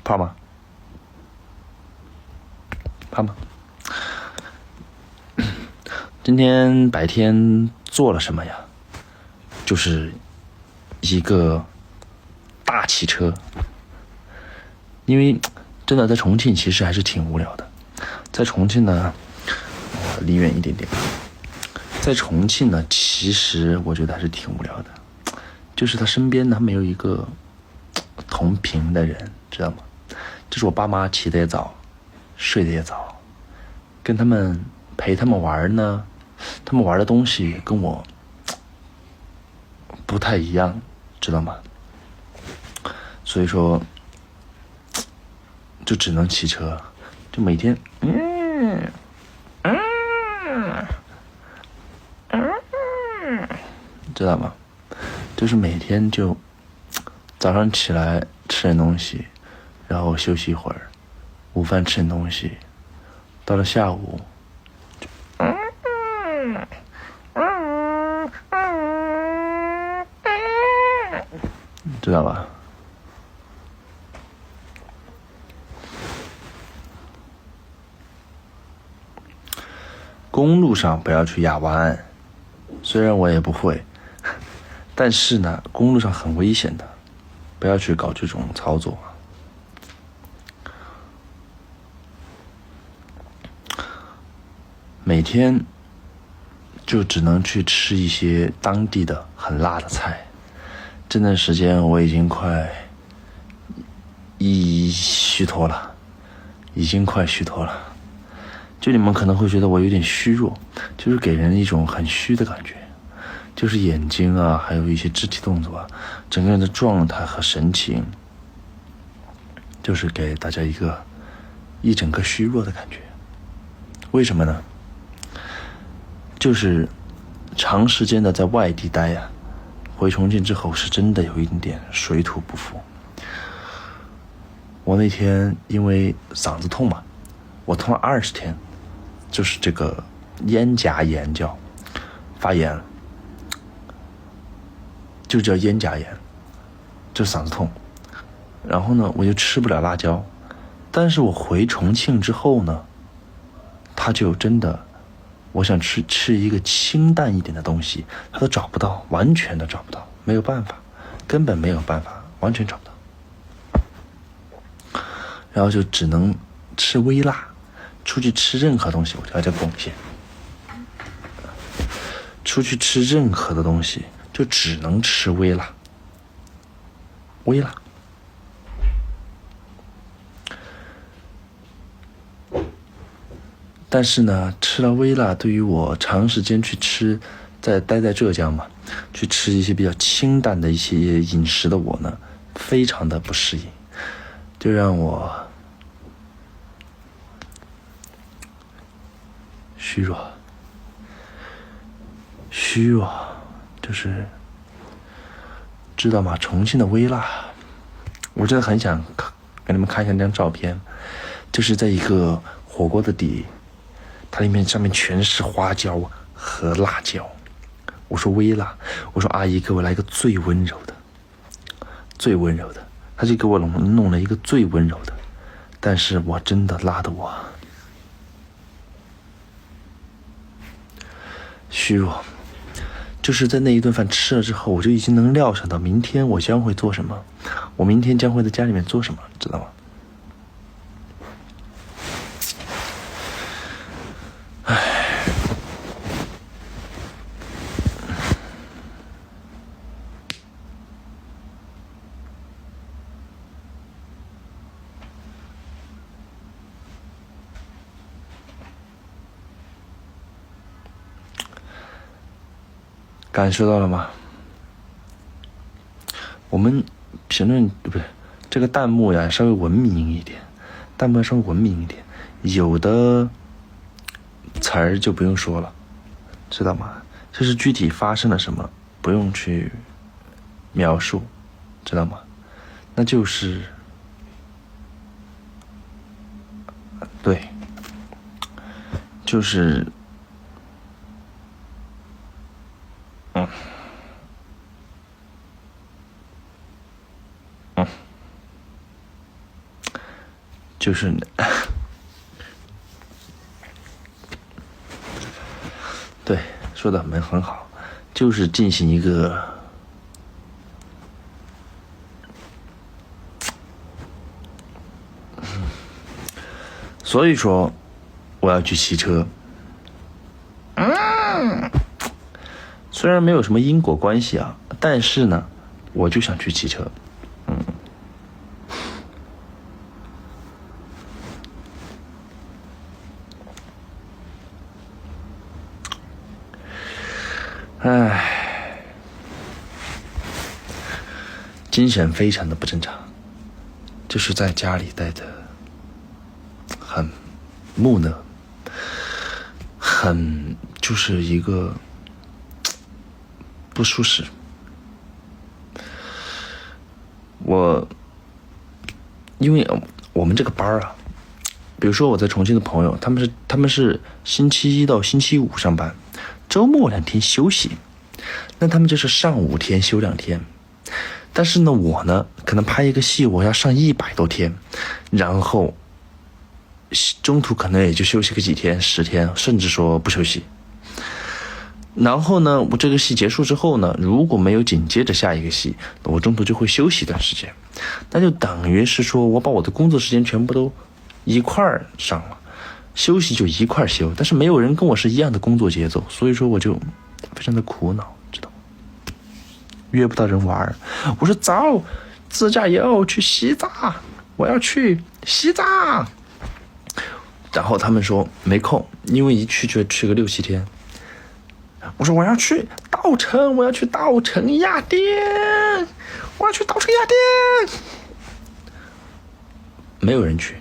怕吗？怕吗？今天白天做了什么呀？就是一个大汽车。因为真的在重庆其实还是挺无聊的。在重庆呢，离远一点点。在重庆呢，其实我觉得还是挺无聊的，就是他身边呢没有一个同频的人，知道吗？就是我爸妈起得也早，睡得也早，跟他们陪他们玩呢，他们玩的东西跟我不太一样，知道吗？所以说就只能骑车，就每天知道吗？就是每天就早上起来吃点东西，然后休息一会儿，午饭吃点东西，到了下午知道吧？公路上不要去压弯，虽然我也不会，但是呢，公路上很危险的，不要去搞这种操作。每天就只能去吃一些当地的很辣的菜。这段时间我已经快虚脱了，已经快虚脱了。就你们可能会觉得我有点虚弱，就是给人一种很虚的感觉，就是眼睛啊，还有一些肢体动作啊，整个人的状态和神情，就是给大家一整个虚弱的感觉。为什么呢？就是长时间的在外地待呀，回重庆之后是真的有一点水土不服。我那天因为嗓子痛嘛，我痛了20天，就是这个咽颊炎叫发炎了，就叫咽颊炎，就嗓子痛。然后呢，我就吃不了辣椒，但是我回重庆之后呢，他就真的，我想吃一个清淡一点的东西，他都找不到，完全的找不到，没有办法，根本没有办法，完全找不到。然后就只能吃微辣，出去吃任何东西我就要叫贡献，出去吃任何的东西就只能吃微辣，微辣。但是呢，吃了微辣对于我长时间去吃，待在浙江嘛，去吃一些比较清淡的一些饮食的我呢，非常的不适应，就让我虚弱，就是知道吗？重庆的微辣，我真的很想给你们看一下那张照片，就是在一个火锅的底，它上面全是花椒和辣椒。我说微辣，我说阿姨给我来一个最温柔的，最温柔的，他就给我弄了一个最温柔的，但是我真的辣的我虚弱。就是在那一顿饭吃了之后，我就已经能料想到明天我将会做什么，我明天将会在家里面做什么，知道吗？感受到了吗？我们评论不是这个弹幕呀，稍微文明一点，弹幕稍微文明一点，有的词儿就不用说了，知道吗？就是具体发生了什么，不用去描述，知道吗？那就是对，就是就是对，说的很好，就是进行一个所以说我要去骑车。虽然没有什么因果关系啊，但是呢我就想去骑车。精神非常的不正常，就是在家里待着很木讷，很就是一个不舒适。因为我们这个班啊，比如说我在重庆的朋友，他们是星期一到星期五上班，周末2天休息，那他们就是上5天休2天。但是呢，我呢可能拍一个戏，我要上100多天，然后中途可能也就休息个几天10天，甚至说不休息。然后呢，我这个戏结束之后呢，如果没有紧接着下一个戏，我中途就会休息一段时间，那就等于是说我把我的工作时间全部都一块儿上了，休息就一块儿休，但是没有人跟我是一样的工作节奏，所以说我就非常的苦恼，知道吗？约不到人玩，我说走，自驾游去西藏，我要去西藏。然后他们说没空，因为一去就去个6、7天。我说我要去稻城，我要去稻城亚丁，我要去稻城亚丁。没有人去，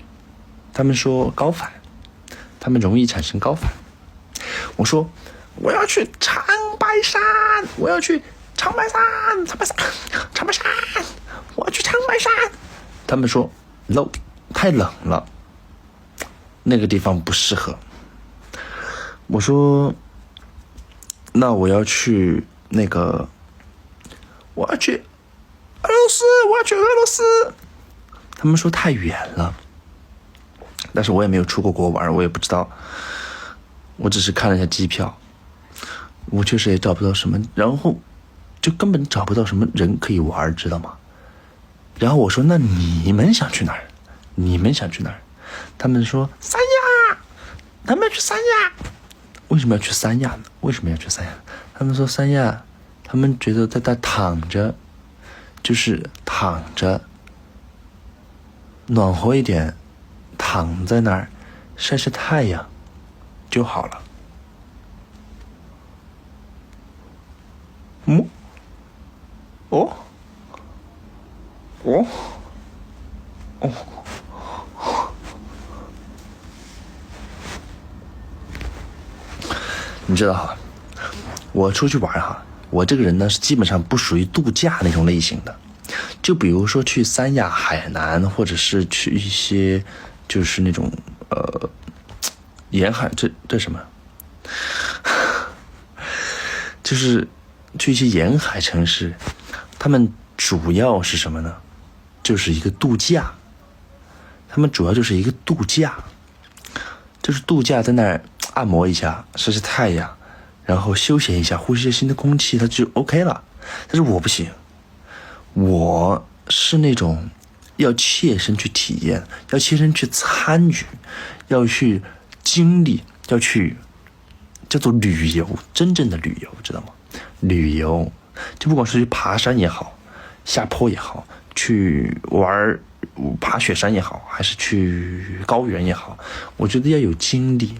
他们说高反，他们容易产生高反。我说我要去长白山，我要去长白山，我要去长白山。他们说 no， 太冷了，那个地方不适合。我说那我要去我要去俄罗斯，我要去俄罗斯。他们说太远了，但是我也没有出过国玩，我也不知道，我只是看了一下机票，我确实也找不到什么，然后就根本找不到什么人可以玩，知道吗？然后我说那你们想去哪儿？他们说三亚，他们要去三亚。为什么要去三亚呢？他们说三亚，他们觉得在那躺着，就是躺着暖和一点，躺在那儿晒晒太阳就好了。你知道哈，我出去玩哈，我这个人呢是基本上不属于度假那种类型的。就比如说去三亚、海南，或者是去一些就是那种沿海，这什么？就是去一些沿海城市，他们主要是什么呢？就是一个度假。他们主要就是一个度假，就是度假在那儿按摩一下，晒晒太阳，然后休闲一下，呼吸新的空气，它就 OK 了。但是我不行，我是那种要切身去体验，要切身去参与，要去经历，要去叫做旅游，真正的旅游，知道吗？旅游就不管是去爬山也好，下坡也好，去玩爬雪山也好，还是去高原也好，我觉得要有经历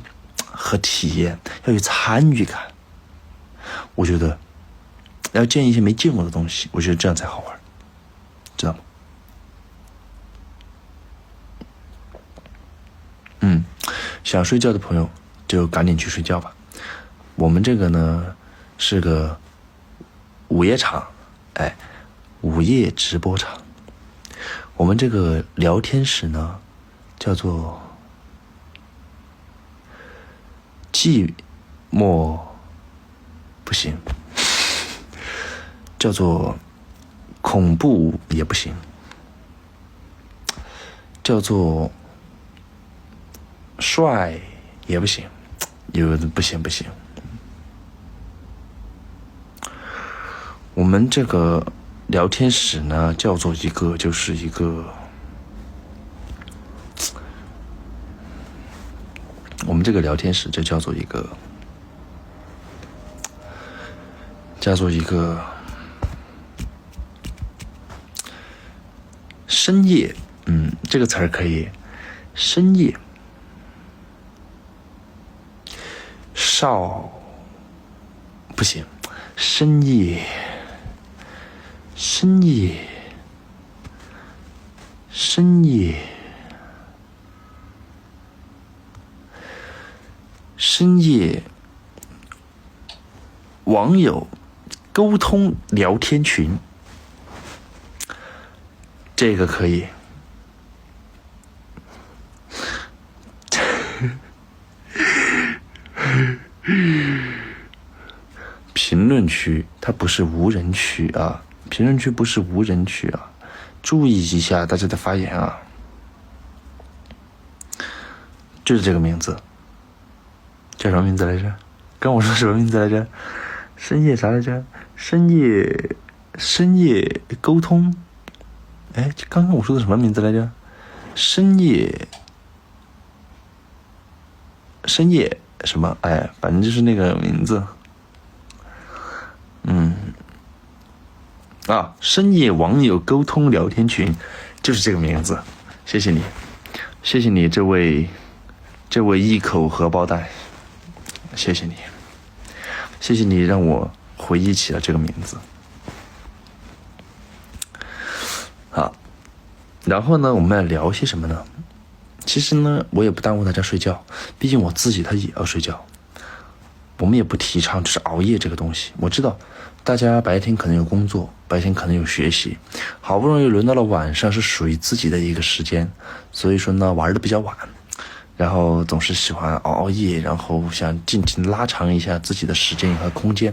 和体验，要有参与感。我觉得要见一些没见过的东西，我觉得这样才好玩，知道吗？想睡觉的朋友就赶紧去睡觉吧。我们这个呢是个午夜场，午夜直播场。我们这个聊天室呢叫做寂寞不行，叫做恐怖也不行，叫做帅也不行，不行。我们这个聊天室呢，叫做就是一个，我们这个聊天室就叫做一个深夜，这个词儿可以，深夜不行，深夜网友沟通聊天群，这个可以。评论区它不是无人区啊，评论区不是无人区啊，注意一下大家的发言啊。就是这个名字，叫什么名字来着？跟我说什么名字来着？深夜啥来着？深夜沟通。哎，刚刚我说的什么名字来着？深夜什么？哎，反正就是那个名字。深夜网友沟通聊天群，就是这个名字。谢谢你，这位一口荷包蛋，谢谢你让我回忆起了这个名字。好，然后呢，我们来聊些什么呢？其实呢，我也不耽误大家睡觉，毕竟我自己他也要睡觉。我们也不提倡就是熬夜这个东西。我知道大家白天可能有工作，白天可能有学习，好不容易轮到了晚上是属于自己的一个时间，所以说呢玩的比较晚，然后总是喜欢熬夜，然后想尽情拉长一下自己的时间和空间。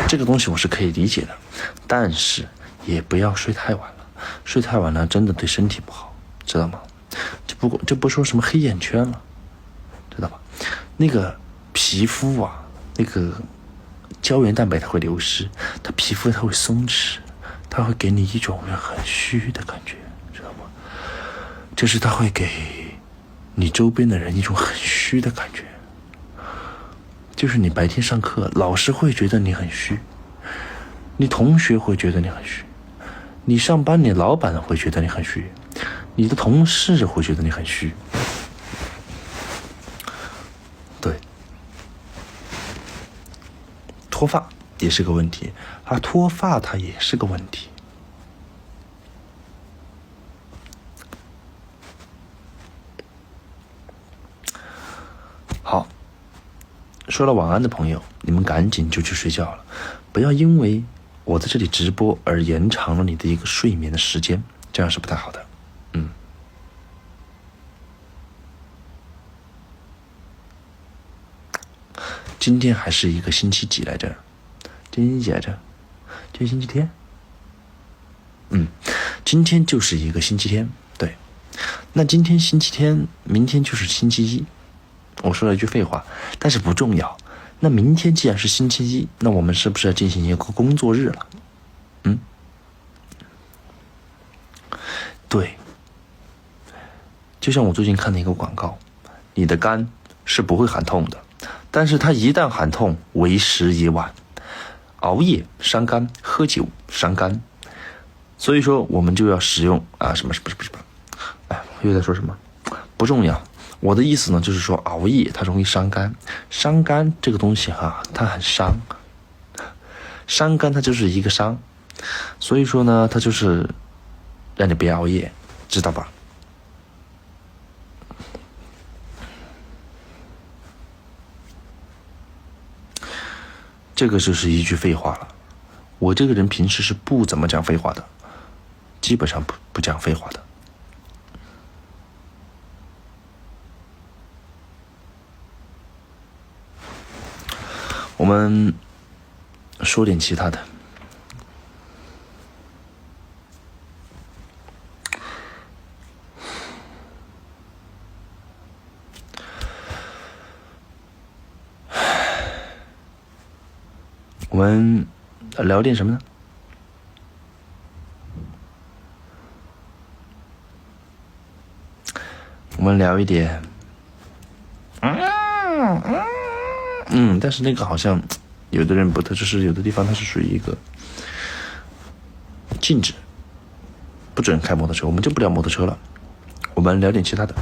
这个东西我是可以理解的，但是也不要睡太晚了，睡太晚了真的对身体不好，知道吗？就不说什么黑眼圈了，知道吧？那个皮肤啊，那个胶原蛋白它会流失，它皮肤它会松弛，它会给你一种很虚的感觉，知道吗？就是它会给你周边的人一种很虚的感觉，就是你白天上课，老师会觉得你很虚，你同学会觉得你很虚，你上班你老板会觉得你很虚，你的同事会觉得你很虚。对，脱发也是个问题啊，脱发它也是个问题。好，说了晚安的朋友，你们赶紧就去睡觉了，不要因为我在这里直播而延长了你的一个睡眠的时间，这样是不太好的。今天还是一个星期几来着？今天星期几来着？今天星期天。今天就是一个星期天。对，那今天星期天，明天就是星期一。我说了一句废话，但是不重要。那明天既然是星期一，那我们是不是要进行一个工作日了？对，就像我最近看的一个广告，你的肝是不会喊痛的，但是它一旦喊痛，为时已晚。熬夜伤肝，喝酒伤肝，所以说我们就要使用又在说什么？不重要。我的意思呢，就是说熬夜它容易伤肝，伤肝这个东西它很伤，伤肝它就是一个伤，所以说呢，它就是让你别熬夜，知道吧？这个就是一句废话了。我这个人平时是不怎么讲废话的，基本上不讲废话的。我们说点其他的。们聊点什么呢？我们聊一点，但是那个好像有的人不特，就是有的地方它是属于一个禁止，不准开摩托车，我们就不聊摩托车了，我们聊点其他的。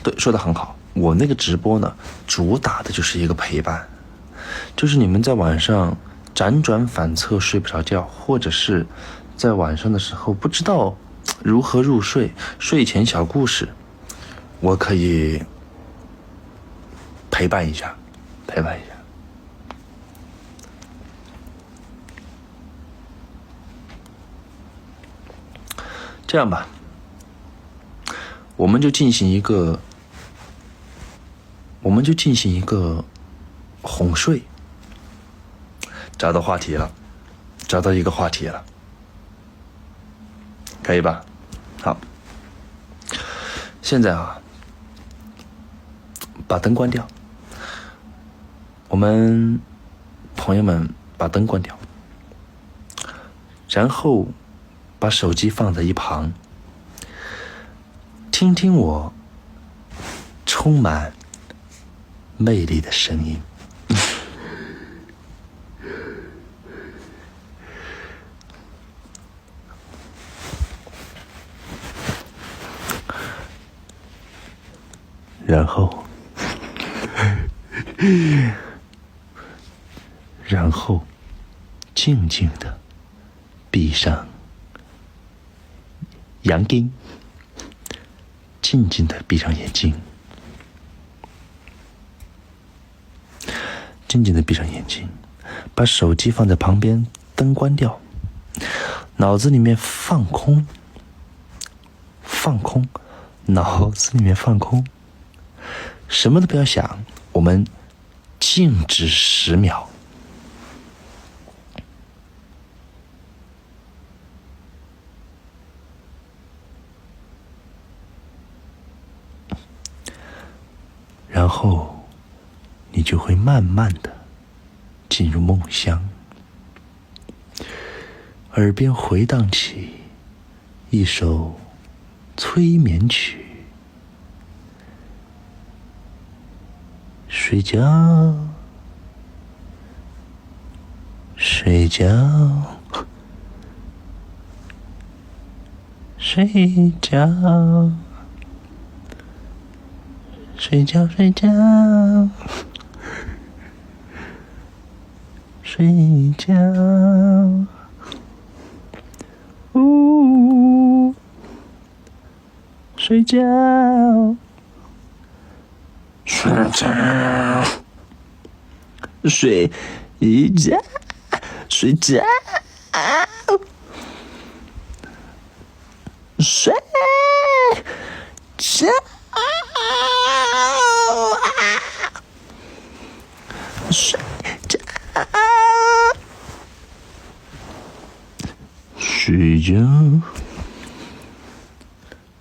对，说得很好。我那个直播呢，主打的就是一个陪伴，就是你们在晚上辗转反侧睡不着觉，或者是在晚上的时候不知道如何入睡，睡前小故事，我可以陪伴一下。这样吧，我们就进行一个哄睡。找到一个话题了，可以吧？好，现在啊，把灯关掉，我们朋友们把灯关掉，然后把手机放在一旁，听听我充满魅力的声音。然后静静的闭上阳睛，静静的闭上眼睛，把手机放在旁边，灯关掉，脑子里面放空，什么都不要想，我们静止10秒。然后你就会慢慢的进入梦乡，耳边回荡起一首催眠曲，睡觉，睡觉，睡觉，睡觉，睡觉，睡觉，呜，睡觉，睡觉，睡觉，睡觉，睡觉，睡觉，睡觉，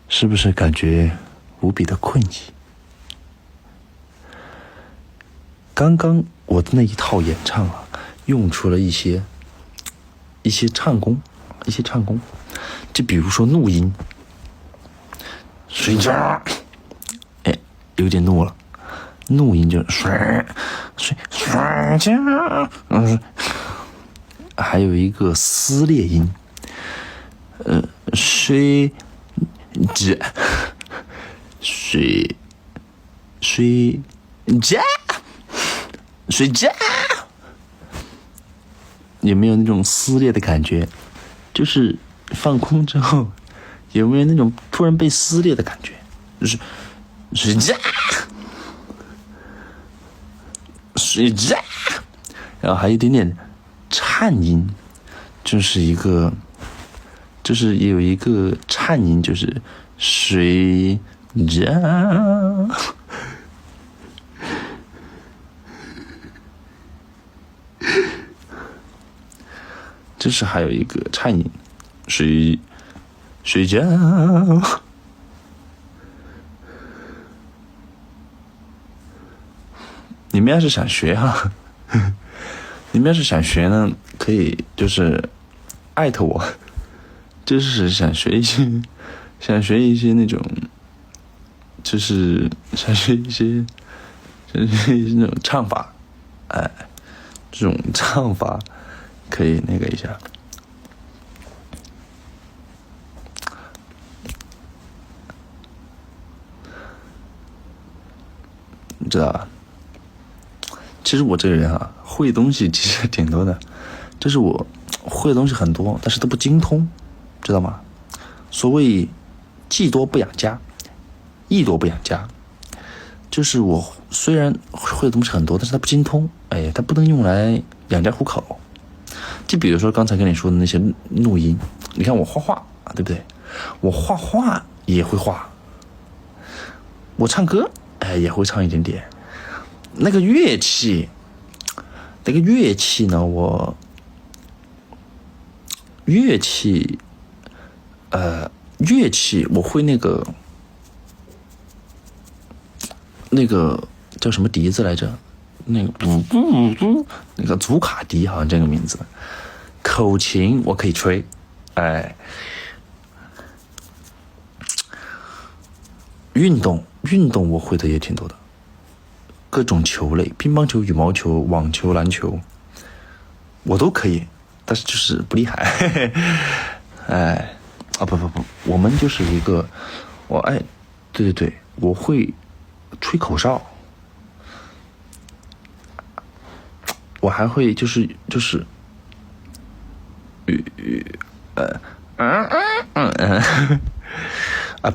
是不是感觉无比的困意？刚刚我的那一套演唱啊，用出了一些唱功，就比如说怒音，睡觉，哎，有点怒了，怒音就睡觉，还有一个撕裂音，睡觉，睡觉，睡觉，有没有那种撕裂的感觉？就是放空之后，有没有那种突然被撕裂的感觉？就是睡觉，睡觉，然后还有一点点颤音，就是有一个颤音，就是睡觉。就是还有一个颤音，睡觉，你们要是想学哈，你们要是想学呢，可以就是艾特我，就是想学一些那种，就是想学一些那种唱法，哎，这种唱法可以那个一下。你知道吧？其实我这个人啊，会的东西其实挺多的，就是我会的东西很多，但是都不精通，知道吗？所谓技多不养家，艺多不养家，就是我虽然会的东西很多，但是它不精通，哎，它不能用来养家糊口。就比如说刚才跟你说的那些录音，你看我画画啊，对不对？我画画也会画，我唱歌哎也会唱一点点。那个乐器呢，乐器我会那个叫什么笛子来着？那个祖卡笛好像这个名字。口琴我可以吹，哎，运动我会的也挺多的，各种球类，乒乓球、羽毛球、网球、篮球，我都可以，但是就是不厉害。哎，啊不，我们就是一个，对，我会吹口哨，我还会就是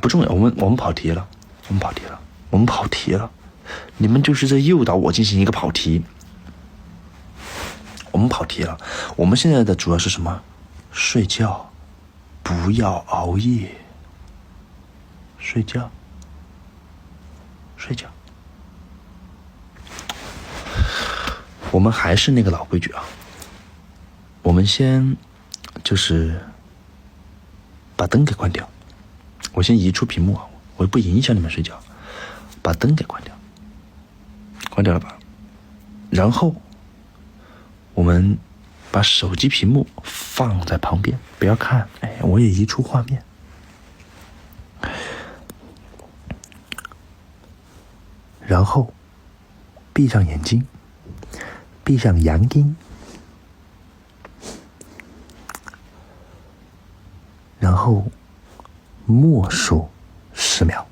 不重要，我们跑题了，你们就是在诱导我进行一个跑题，我们跑题了。我们现在的主要是什么？睡觉，不要熬夜。睡觉。我们还是那个老规矩啊，我们先就是把灯给关掉，我先移出屏幕啊，我不影响你们睡觉，把灯给关掉，关掉了吧？然后我们把手机屏幕放在旁边，不要看，哎，我也移出画面。然后闭上眼睛，闭上阳睛，然后默数10秒。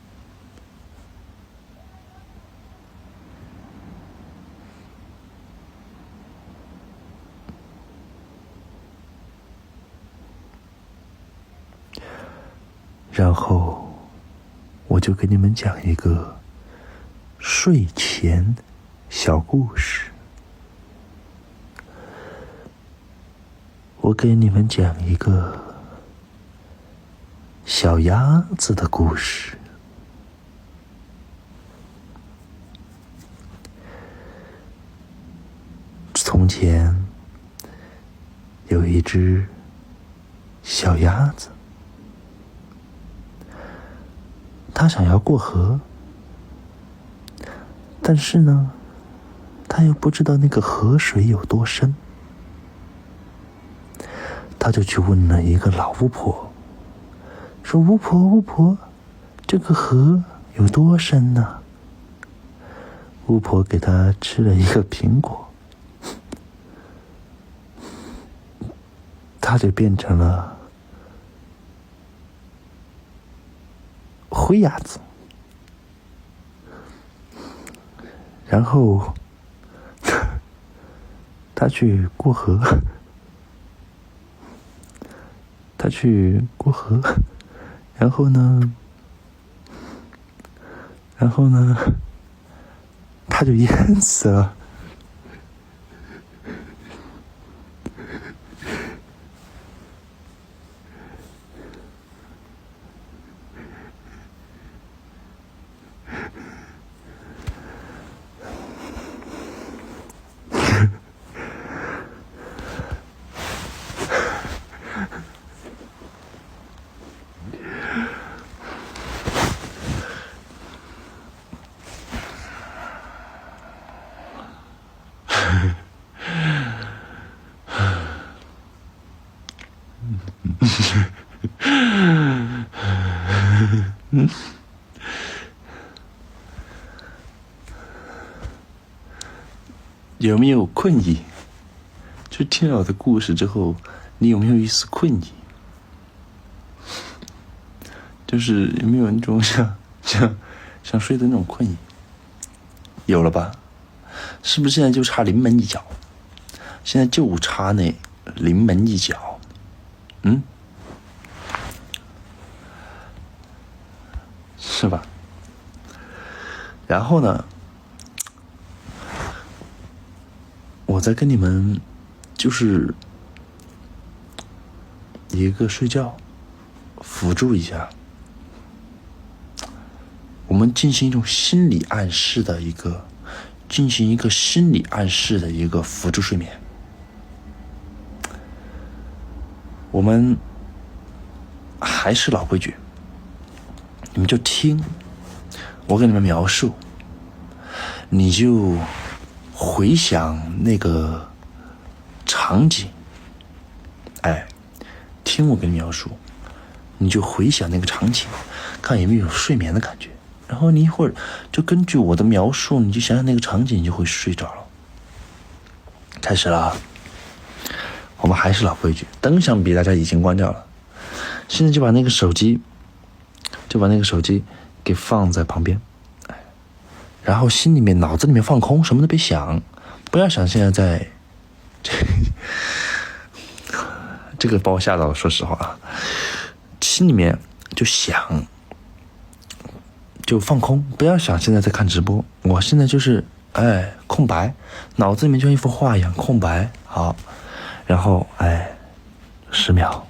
然后我就给你们讲一个睡前小故事。我给你们讲一个小鸭子的故事。从前有一只小鸭子，它想要过河，但是呢，它又不知道那个河水有多深，他就去问了一个老巫婆，说巫婆，这个河有多深呢？巫婆给他吃了一个苹果，他就变成了灰鸭子。然后他去过河，然后呢，他就淹死了。有没有困意？就听了我的故事之后，你有没有一丝困意？就是有没有那种想睡的那种困意？有了吧？是不是现在就差临门一脚？现在就差那临门一脚，是吧？然后呢，我再跟你们就是一个睡觉辅助一下，我们进行一个心理暗示的一个辅助睡眠。我们还是老规矩，你们就听我给你们描述，你就回想那个场景，听我给你描述，你就回想那个场景，看有没有睡眠的感觉。然后你一会儿就根据我的描述，你就想想那个场景，你就会睡着了。开始了啊！我们还是老规矩，灯想必大家已经关掉了。现在就把那个手机给放在旁边，然后心里面、脑子里面放空，什么都别想，不要想现在在这个把我吓到了。说实话啊，心里面就想，就放空，不要想现在在看直播。我现在就是空白，脑子里面就像一幅画一样空白。好，然后10秒。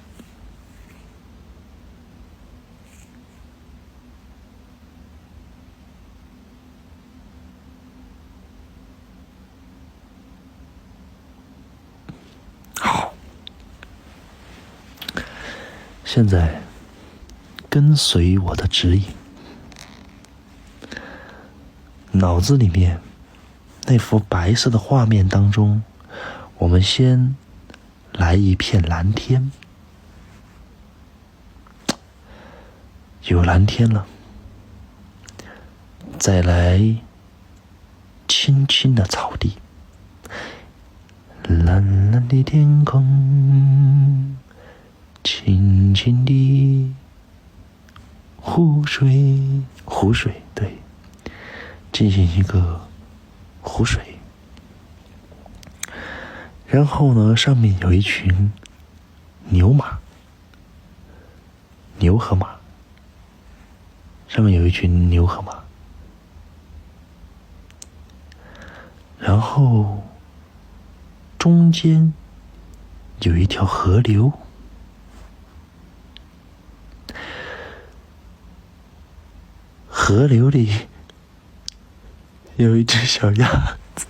好，现在跟随我的指引，脑子里面那幅白色的画面当中，我们先来一片蓝天，有蓝天了，再来青青的草地，蓝蓝的天空，轻轻的湖水，对，进行一个湖水。然后呢，上面有一群牛和马，上面有一群牛和马，然后中间有一条河流，河流里有一只小鸭子，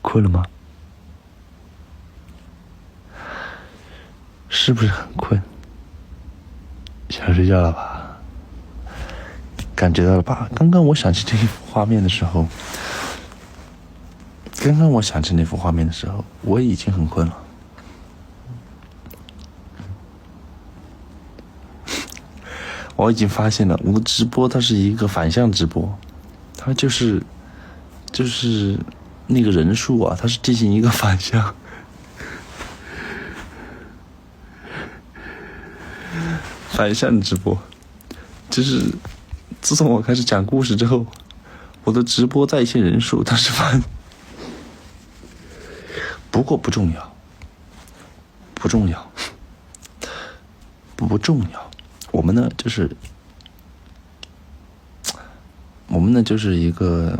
困了吗？是不是很困？想睡觉了吧？感觉到了吧？刚刚我想起这一幅画面的时候，我已经很困了。我已经发现了，我的直播它是一个反向直播，它就是那个人数啊，它是进行一个反向。反向直播，就是自从我开始讲故事之后，我的直播在线人数它是反，不过不重要，我们呢就是一个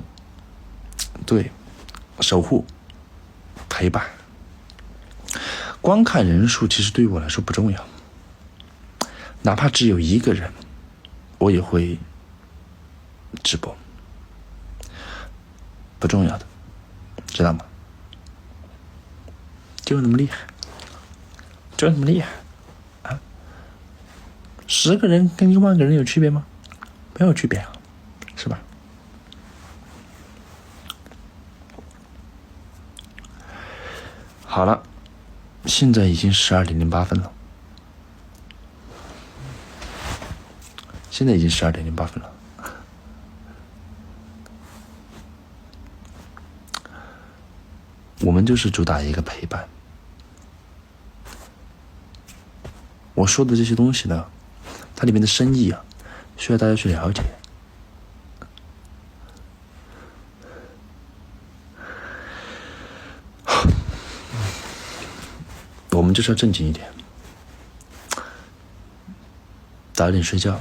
对守护陪伴，观看人数其实对于我来说不重要。哪怕只有一个人，我也会直播，不重要的，知道吗？就那么厉害， 10个人跟1万个人有区别吗？没有区别啊，是吧？好了，现在已经12:08了。现在已经12:08了。我们就是主打一个陪伴。我说的这些东西呢，它里面的深意啊，需要大家去了解。我们就是要正经一点，早点睡觉，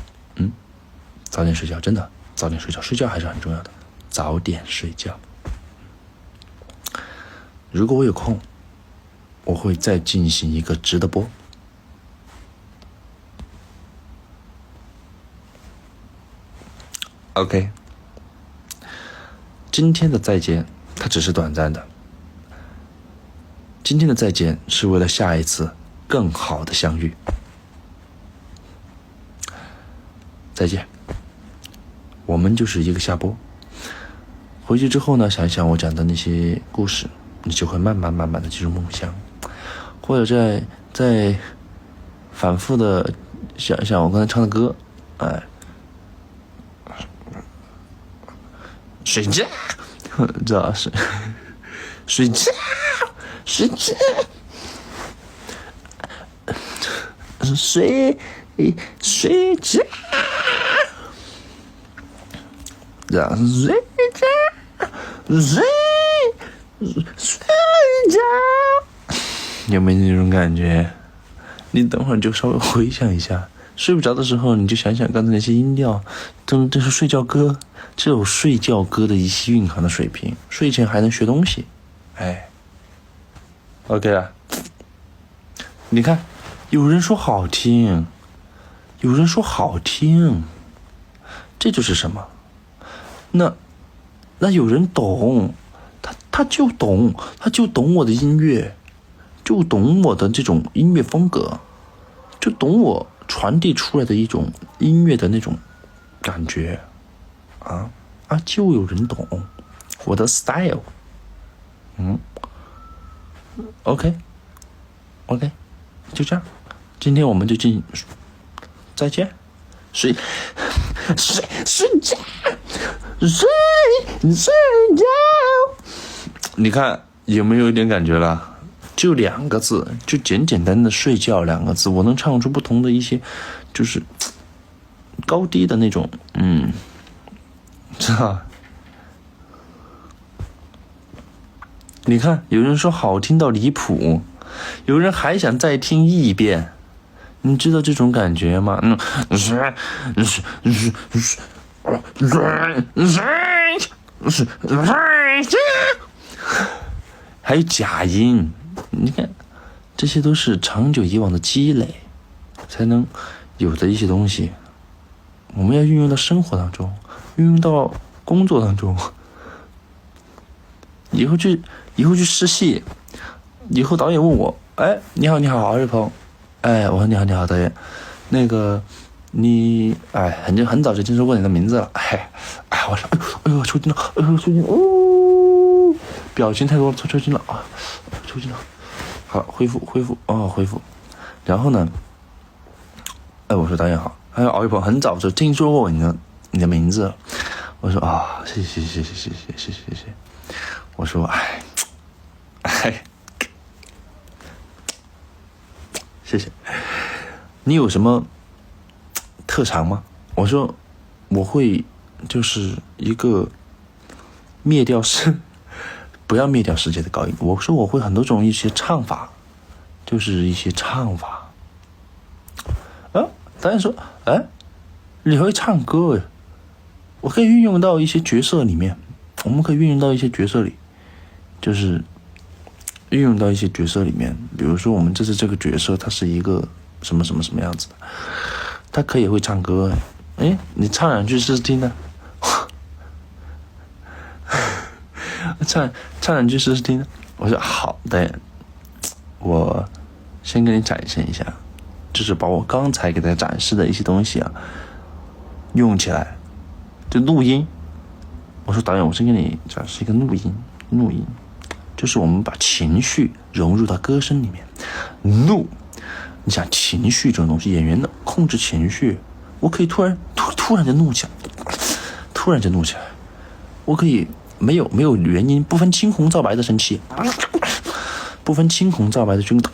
早点睡觉，真的早点睡觉，睡觉还是很重要的，早点睡觉。如果我有空，我会再进行一个直的播。OK， 今天的再见，它只是短暂的。今天的再见是为了下一次更好的相遇。再见。我们就是一个下播。回去之后呢，想一想我讲的那些故事，你就会慢慢的进入梦乡，或者在反复的想一想我刚才唱的歌，睡觉，知道是睡觉，睡觉，睡觉，这样睡觉，有没有那种感觉？你等会儿就稍微回想一下，睡不着的时候你就想想刚才那些音调，这是睡觉歌，这有睡觉歌的一些蕴含的水平，睡前还能学东西。OK 了。你看，有人说好听，有人说好听，这就是什么？那有人懂，他就懂我的音乐，就懂我的这种音乐风格，就懂我传递出来的一种音乐的那种感觉就有人懂我的 style。OK， 就这样，今天我们就再见，睡觉，睡觉。你看有没有一点感觉了？就2个字，就简单的睡觉2个字，我能唱出不同的一些，就是高低的那种，知道？你看，有人说好听到离谱，有人还想再听1遍，你知道这种感觉吗？还有假音，你看，这些都是长久以往的积累才能有的一些东西，我们要运用到生活当中，运用到工作当中。以后去试戏，以后导演问我，你好敖瑞鹏，我说你好导演，那个你很早就听说过你的名字了，我说抽筋了，抽筋了，表情太多了，抽筋了抽筋了，好恢复，然后呢，我说导演好，敖瑞鹏很早就听说过你的名字了，我说谢谢，我说谢谢。你有什么特长吗？我说我会就是一个不要灭掉世界的高音。我说我会很多种一些唱法，就是一些唱法。导演说，你会唱歌我可以运用到一些角色里面，我们可以运用到一些角色里。就是运用到一些角色里面，比如说我们这次这个角色他是一个什么样子的，他可以会唱歌你唱2句试试听呢唱2句试试听呢。我说好的，我先跟你展现一下就是把我刚才给大家展示的一些东西啊，用起来，就录音。我说导演，我先给你展示一个录音就是我们把情绪融入到歌声里面。怒，你想情绪这种东西，演员的控制情绪，我可以突然间怒起来，我可以没有原因，不分青红皂白的生气，不分青红皂白的军斗。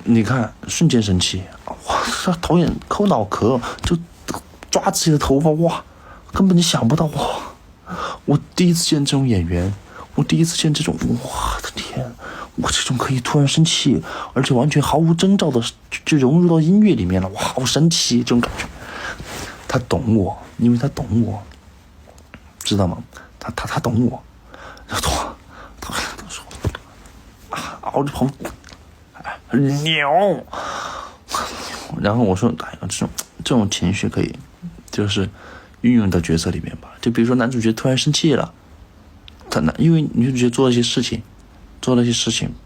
你看，瞬间生气，哇！导演抠脑壳，就抓自己的头发，哇！根本就想不到，哇！我第一次见这种演员，我第一次见这种，我的天！我这种可以突然生气，而且完全毫无征兆的就融入到音乐里面了，哇！好神奇，这种感觉。他懂我，因为他懂我，知道吗？他懂我，然后他说熬着跑。牛，然后我说，哎呀，这种情绪可以，就是运用到角色里面吧。就比如说男主角突然生气了，因为女主角做了一些事情，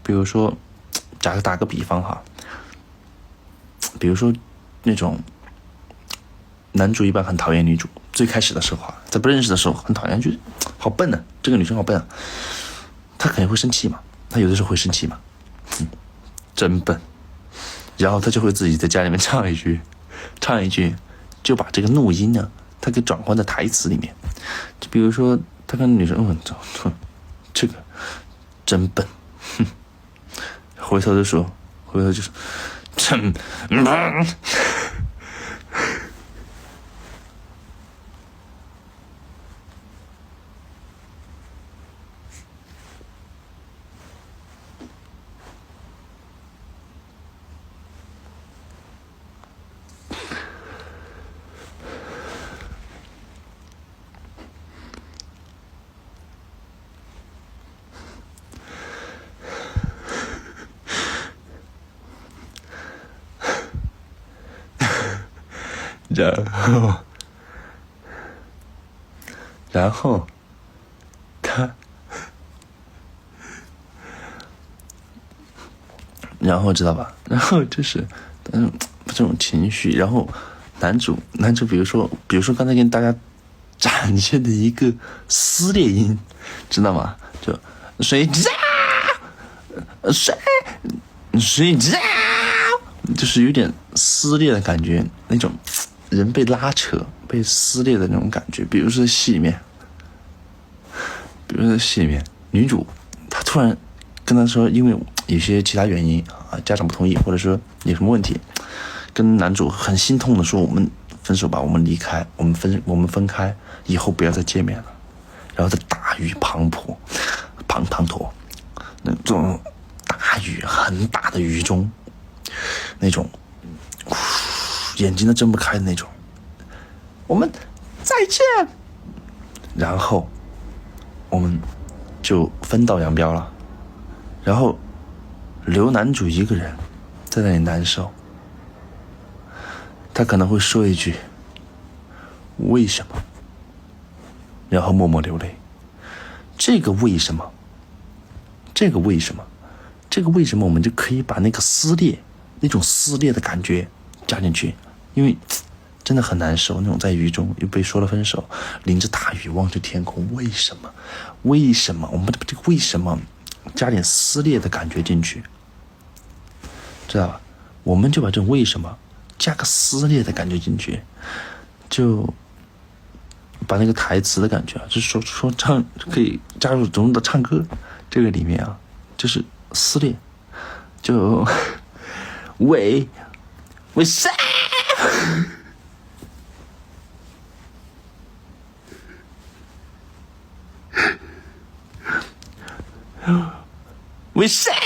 比如说，打个比方哈，比如说那种男主一般很讨厌女主，最开始的时候啊，在不认识的时候很讨厌，就是好笨啊，这个女生好笨啊，他肯定会生气嘛，他有的时候会生气嘛，真笨，然后他就会自己在家里面唱一句，就把这个怒音呢，他给转换在台词里面。就比如说，他跟女生这个真笨，回头就说真笨。然后知道吧？然后就是这种情绪，然后男主比如说刚才跟大家展现的一个撕裂音，知道吗？就睡觉，就是有点撕裂的感觉，那种人被拉扯、被撕裂的那种感觉。比如说戏里面，女主她突然跟他说，因为有些其他原因啊，家长不同意，或者说有什么问题，跟男主很心痛的说，我们分手吧，我们离开，我们分开，以后不要再见面了。然后在大雨滂沱，那种大雨很大的雨中，那种眼睛都睁不开的那种，我们再见，然后我们就分道扬镳了，然后留男主一个人在那里难受。他可能会说一句为什么，然后默默流泪。这个为什么我们就可以把那个那种撕裂的感觉加进去，因为真的很难受，那种在雨中又被说了分手，淋着大雨望着天空，为什么我们把这个为什么加点撕裂的感觉进去，知道吧？我们就把这种为什么加个撕裂的感觉进去，就把那个台词的感觉啊，就是说唱可以加入融入到唱歌这个里面啊，就是撕裂，就为啥？为什么？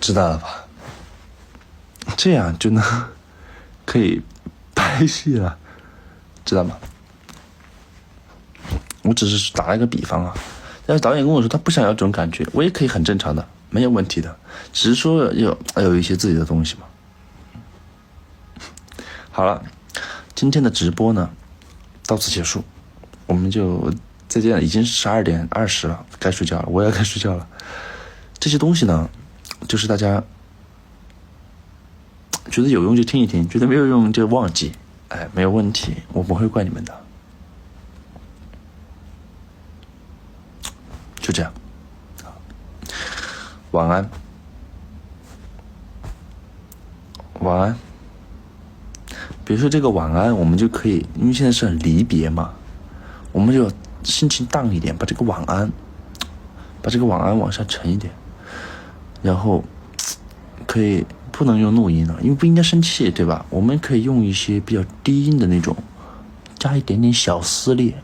知道了吧？这样就能可以拍戏了，知道吗？我只是打了一个比方啊，但是导演跟我说他不想要这种感觉，我也可以很正常的，没有问题的，只是说有一些自己的东西嘛。好了，今天的直播呢到此结束，我们就再见。已经12点20了，该睡觉了，我也该睡觉了。这些东西呢，就是大家觉得有用就听一听，觉得没有用就忘记，哎，没有问题，我不会怪你们的。就这样，晚安，晚安。比如说这个晚安，我们就可以，因为现在是很离别嘛，我们就心情荡一点，把这个晚安往下沉一点，然后可以不能用怒音了，因为不应该生气，对吧？我们可以用一些比较低音的那种，加一点点小撕裂，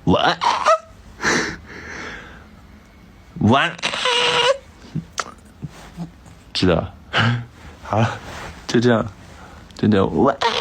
晚安，晚安，知道？好了，就这样，晚安。